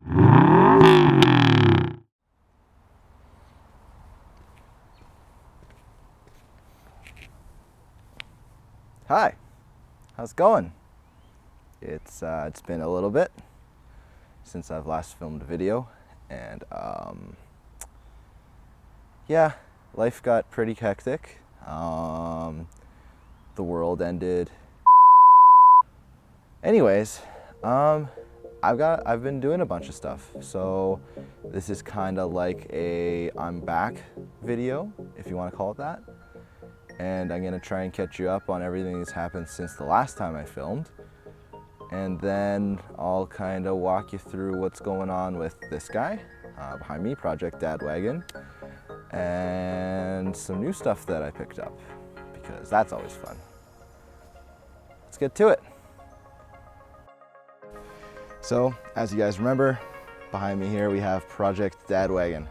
Hi, how's it going? It's been a little bit since I've last filmed a video, and yeah, life got pretty hectic. The world ended. Anyways, I've been doing a bunch of stuff, so this is kind of like a I'm back video, if you want to call it that. And I'm gonna try and catch you up on everything that's happened since the last time I filmed. And then I'll kind of walk you through what's going on with this guy behind me, Project Dadwagon, and some new stuff that I picked up, because that's always fun. Let's get to it. So, as you guys remember, behind me here we have Project Dadwagon.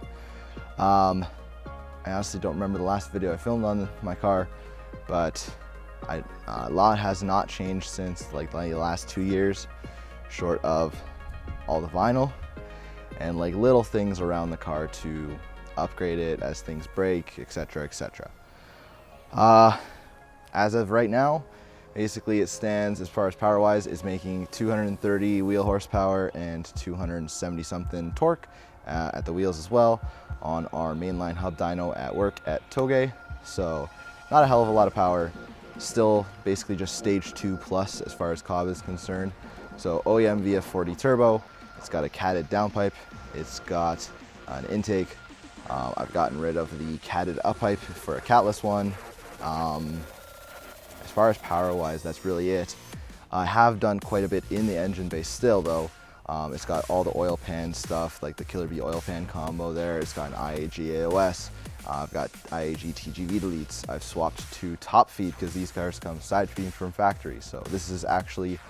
I honestly don't remember the last video I filmed on my car, but a lot has not changed since like the last 2 years, short of all the vinyl and like little things around the car to upgrade it as things break, etc., etc. As of right now, basically it stands, as far as power wise, is making 230 wheel horsepower and 270 something torque at the wheels as well on our mainline hub dyno at work at Toge. So not a hell of a lot of power, still basically just stage 2 plus as far as Cobb is concerned. So OEM VF40 turbo, it's got a catted downpipe, it's got an intake. I've gotten rid of the catted uppipe for a catless one. As far as power wise, that's really it. I have done quite a bit in the engine bay still though. It's got all the oil pan stuff, like the Killer Bee oil pan combo there. It's got an IAG AOS. I've got IAG TGV deletes. I've swapped to top feed because these cars come side feed from factory. So this is actually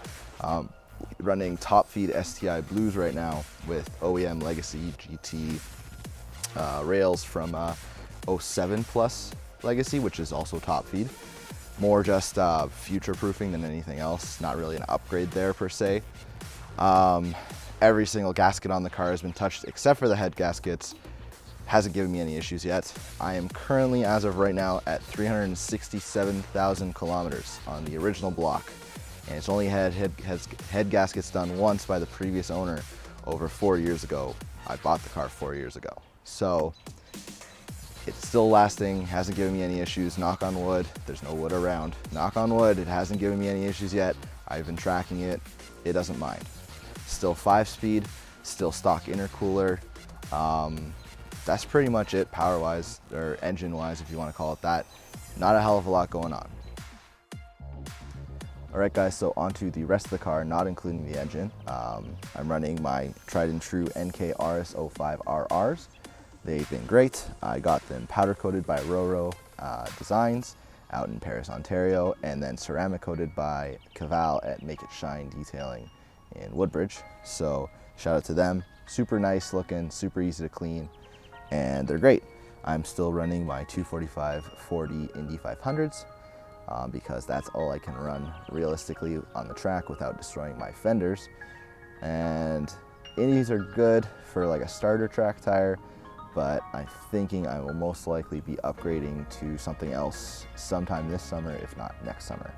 running top feed STI blues right now with OEM Legacy GT rails from 07 plus Legacy, which is also top feed. More just future proofing than anything else. Not really an upgrade there per se. Every single gasket on the car has been touched except for the head gaskets. Hasn't given me any issues yet. I am currently, as of right now, at 367,000 kilometers on the original block. And it's only had head gaskets done once by the previous owner over 4 years ago. I bought the car 4 years ago. So it's still lasting, hasn't given me any issues, knock on wood. There's no wood around. Knock on wood, it hasn't given me any issues yet. I've been tracking it, it doesn't mind. Still 5-speed, still stock intercooler. That's pretty much it power-wise, or engine-wise if you want to call it that. Not a hell of a lot going on. Alright guys, so onto the rest of the car, not including the engine. I'm running my tried and true NK RS05 RRs. They've been great. I got them powder coated by Roro Designs out in Paris, Ontario, and then ceramic coated by Caval at Make It Shine Detailing in Woodbridge. So shout out to them. Super nice looking, super easy to clean, and they're great. I'm still running my 245/40 Indy 500s because that's all I can run realistically on the track without destroying my fenders. And Indies are good for like a starter track tire, but I'm thinking I will most likely be upgrading to something else sometime this summer, if not next summer.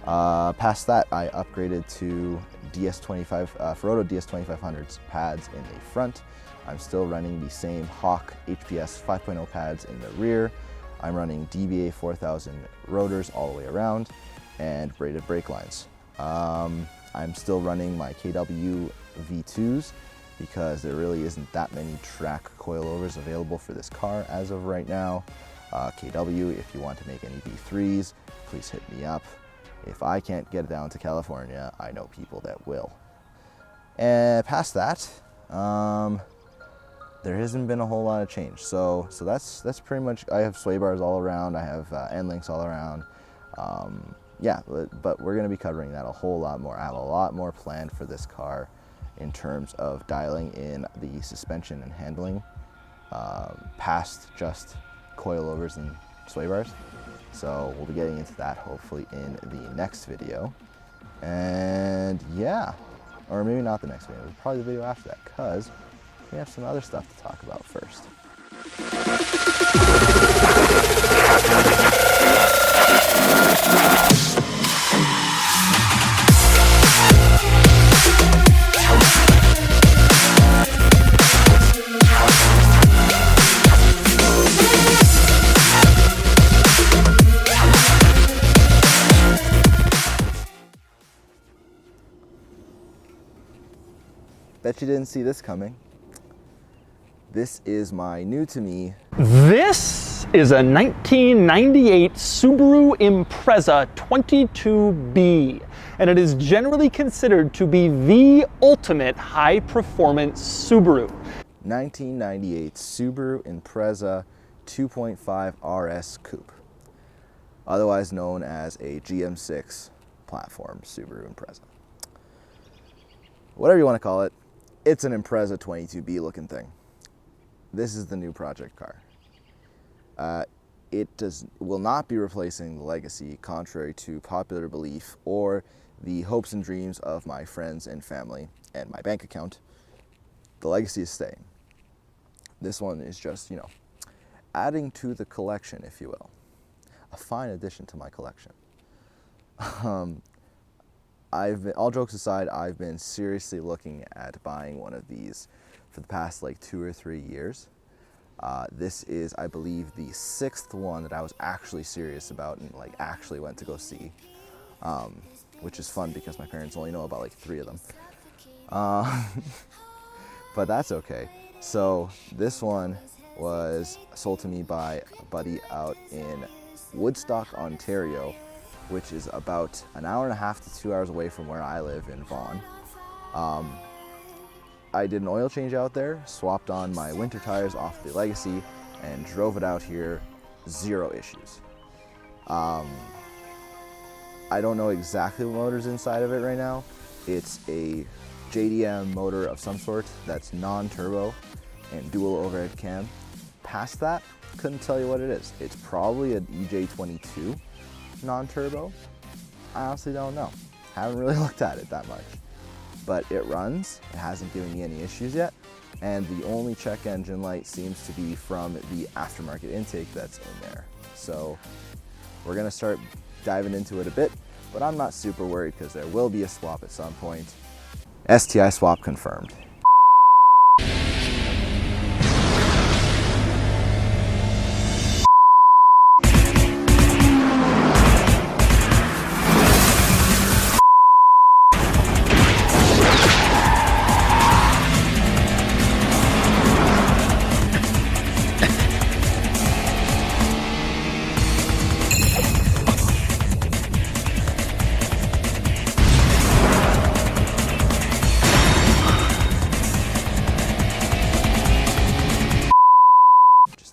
Past that, I upgraded to DS25, Ferodo DS2500s pads in the front. I'm still running the same Hawk HPS 5.0 pads in the rear. I'm running DBA 4000 rotors all the way around and braided brake lines. I'm still running my KW V2s because there really isn't that many track coilovers available for this car as of right now. KW, if you want to make any V3s, please hit me up. If I can't get it down to California, I know people that will. And past that, there hasn't been a whole lot of change. So that's pretty much, I have sway bars all around, I have end links all around. Yeah, but we're gonna be covering that a whole lot more. I have a lot more planned for this car in terms of dialing in the suspension and handling past just coilovers and sway bars. So we'll be getting into that hopefully in the next video. And yeah, Or maybe not the next video, probably the video after that, because we have some other stuff to talk about first. Bet you didn't see this coming. This is my new to me. This is a 1998 Subaru Impreza 22B, and it is generally considered to be the ultimate high-performance Subaru. 1998 Subaru Impreza 2.5 RS Coupe, otherwise known as a GM6 platform Subaru Impreza. Whatever you want to call it, it's an Impreza 22B looking thing. This is the new project car. It will not be replacing the Legacy, contrary to popular belief or the hopes and dreams of my friends and family and my bank account. The Legacy is staying. This one is just, adding to the collection, if you will. A fine addition to my collection. All jokes aside, I've been seriously looking at buying one of these for the past like 2 or 3 years. This is, I believe, the 6th one that I was actually serious about and like actually went to go see, which is fun because my parents only know about like 3 of them. But that's okay. So this one was sold to me by a buddy out in Woodstock, Ontario, which is about an hour and a half to 2 hours away from where I live in Vaughan. I did an oil change out there, swapped on my winter tires off the Legacy, and drove it out here, 0 issues. I don't know exactly what motor's inside of it right now. It's a JDM motor of some sort that's non-turbo and dual overhead cam. Past that, couldn't tell you what it is. It's probably an EJ22 non-turbo. I honestly don't know. Haven't really looked at it that much. But it runs, it hasn't given me any issues yet, and the only check engine light seems to be from the aftermarket intake that's in there. So we're gonna start diving into it a bit, but I'm not super worried because there will be a swap at some point. STI swap confirmed.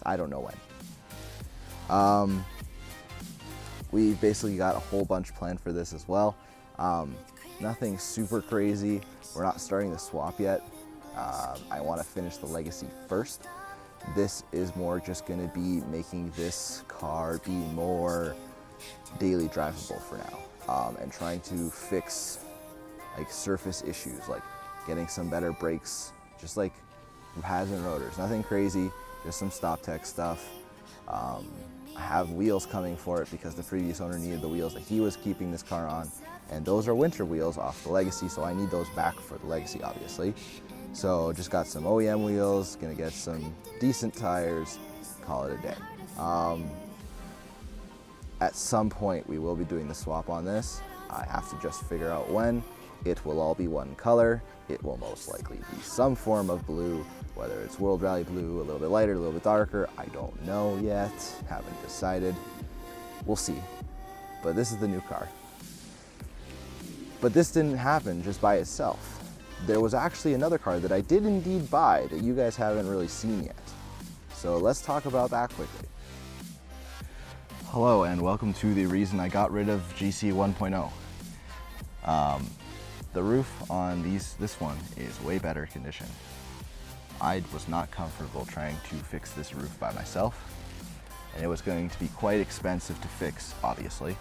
I don't know when. We basically got a whole bunch planned for this as well. Nothing super crazy. We're not starting the swap yet. I want to finish the Legacy first. This is more just going to be making this car be more daily drivable for now, and trying to fix like surface issues, like getting some better brakes, just like pads and rotors. Nothing crazy. Just some stop tech stuff. I have wheels coming for it because the previous owner needed the wheels that he was keeping this car on, and those are winter wheels off the Legacy, so I need those back for the Legacy, obviously. So just got some OEM wheels, gonna get some decent tires, call it a day. At some point we will be doing the swap on this. I have to just figure out when. It will all be one color. It will most likely be some form of blue, whether it's World Rally blue, a little bit lighter, a little bit darker. I don't know yet, haven't decided. We'll see. But this is the new car. But this didn't happen just by itself. There was actually another car that I did indeed buy that you guys haven't really seen yet. So let's talk about that quickly. Hello and welcome to the reason I got rid of GC 1.0. The roof on this one is way better condition. I was not comfortable trying to fix this roof by myself, and it was going to be quite expensive to fix, obviously.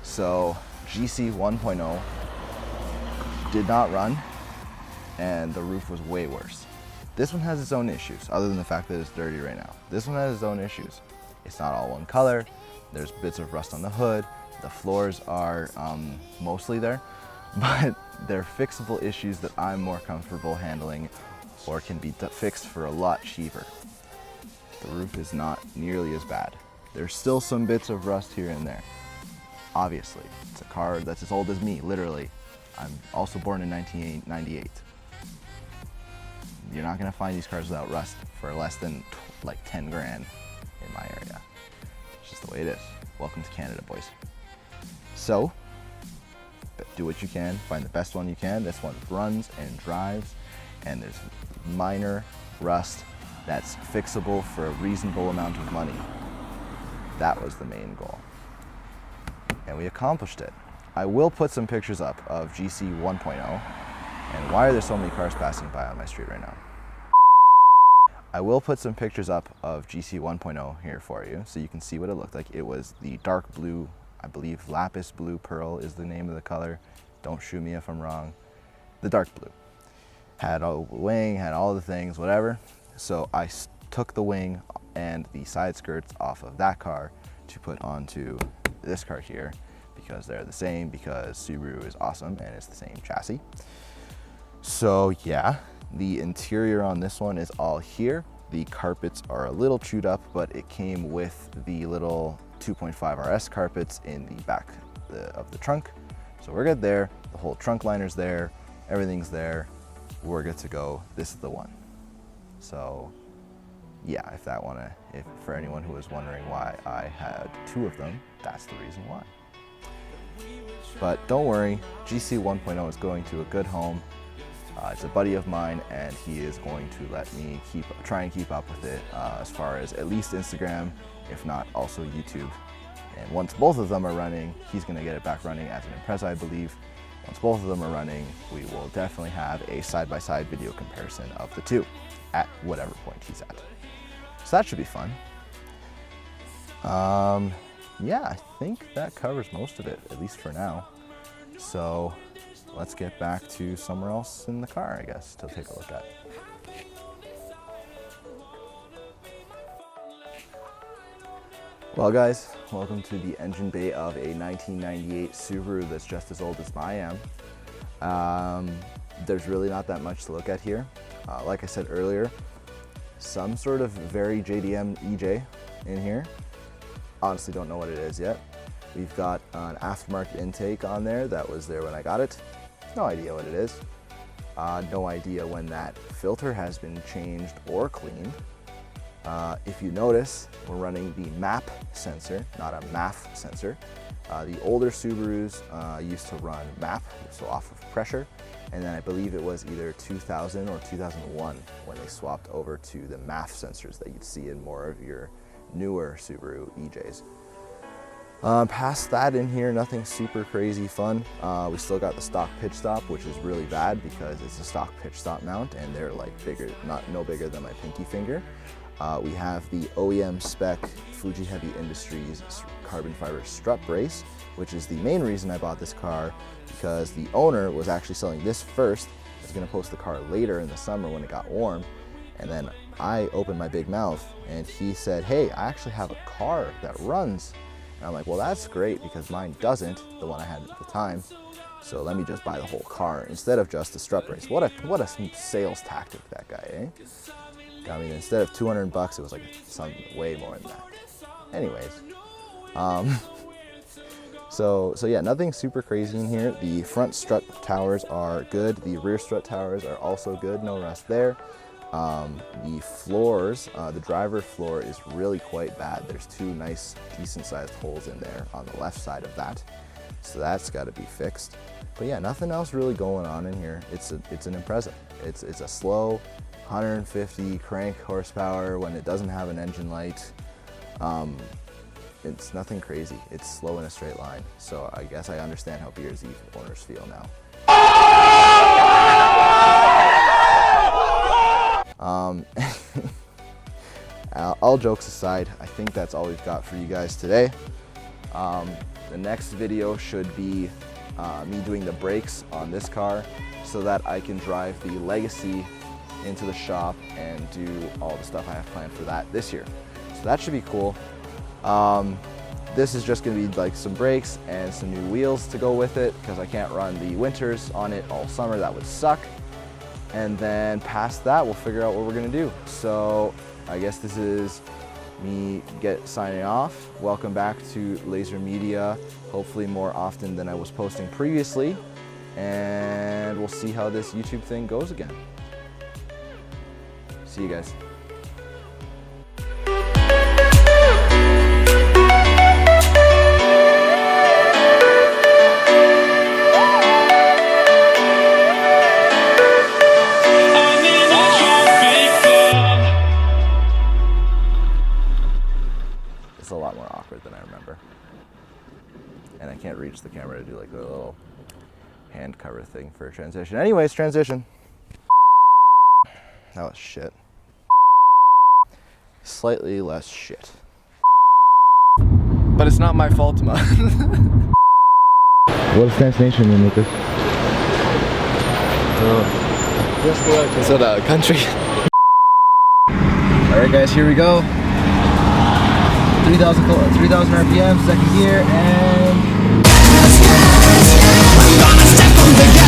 So GC 1.0 did not run, and the roof was way worse. This one has its own issues, other than the fact that it's dirty right now. This one has its own issues. It's not all one color. There's bits of rust on the hood. The floors are mostly there, but they're fixable issues that I'm more comfortable handling or can be fixed for a lot cheaper. The roof is not nearly as bad. There's still some bits of rust here and there. Obviously, it's a car that's as old as me, literally. I'm also born in 1998. You're not gonna find these cars without rust for less than like 10 grand in my area. It's just the way it is. Welcome to Canada, boys. So, do what you can, find the best one you can. This one runs and drives, and there's minor rust that's fixable for a reasonable amount of money. That was the main goal. And we accomplished it. I will put some pictures up of GC 1.0. And why are there so many cars passing by on my street right now? I will put some pictures up of GC 1.0 here for you so you can see what it looked like. It was the dark blue, I believe lapis blue pearl is the name of the color. Don't shoot me if I'm wrong. The dark blue. Had a wing, had all the things, whatever. So I took the wing and the side skirts off of that car to put onto this car here because they're the same, because Subaru is awesome and it's the same chassis. So yeah, the interior on this one is all here. The carpets are a little chewed up, but it came with the little 2.5 RS carpets in the back of the trunk. So we're good there. The whole trunk liner's there. Everything's there. We're good to go. This is the one. So yeah, if for anyone who was wondering why I had two of them, that's the reason why. But don't worry, GC 1.0 is going to a good home. It's a buddy of mine, and he is going to let me try and keep up with it as far as at least Instagram, if not also YouTube. And once both of them are running, he's going to get it back running as an Impreza, I believe. Once both of them are running, we will definitely have a side-by-side video comparison of the two at whatever point he's at. So that should be fun. Yeah, I think that covers most of it, at least for now. So let's get back to somewhere else in the car, I guess, to take a look at. Well guys, welcome to the engine bay of a 1998 Subaru that's just as old as I am. There's really not that much to look at here. Like I said earlier, some sort of very JDM EJ in here. Honestly don't know what it is yet. We've got an aftermarket intake on there that was there when I got it. No idea what it is. No idea when that filter has been changed or cleaned. If you notice, we're running the MAP sensor, not a MAF sensor. The older Subarus used to run MAP, so off of pressure, and then I believe it was either 2000 or 2001 when they swapped over to the MAF sensors that you'd see in more of your newer Subaru EJs. Past that in here, nothing super crazy fun. We still got the stock pitch stop, which is really bad because it's a stock pitch stop mount and they're like bigger, no bigger than my pinky finger. We have the OEM spec Fuji Heavy Industries carbon fiber strut brace, which is the main reason I bought this car, because the owner was actually selling this first. I was gonna post the car later in the summer when it got warm. And then I opened my big mouth and he said, hey, I actually have a car that runs. And I'm like, well, that's great because mine doesn't, the one I had at the time. So let me just buy the whole car instead of just the strut brace. What a sales tactic, that guy, eh? I mean, instead of 200 bucks, it was like way more than that. Anyways, so yeah, nothing super crazy in here. The front strut towers are good. The rear strut towers are also good. No rust there. The floors, the driver floor is really quite bad. There's two nice, decent sized holes in there on the left side of that. So that's got to be fixed. But yeah, nothing else really going on in here. It's an Impreza. It's a slow 150 crank horsepower when it doesn't have an engine light. It's nothing crazy. It's slow in a straight line. So I guess I understand how BRZ owners feel now. All jokes aside, I think that's all we've got for you guys today. The next video should be me doing the brakes on this car so that I can drive the Legacy into the shop and do all the stuff I have planned for that this year. So that should be cool. This is just gonna be like some brakes and some new wheels to go with it because I can't run the winters on it all summer, that would suck. And then past that, we'll figure out what we're gonna do. So I guess this is me signing off. Welcome back to Lazer Media, hopefully more often than I was posting previously. And we'll see how this YouTube thing goes again. See you guys. It's a lot more awkward than I remember. And I can't reach the camera to do like a little hand cover thing for a transition. Anyways, transition. That was shit. Slightly less shit. But it's not my fault, man. What destination will make this? Is it a country? Alright guys, here we go. 3,000 RPM, second gear, and... I'm gonna step on the gas.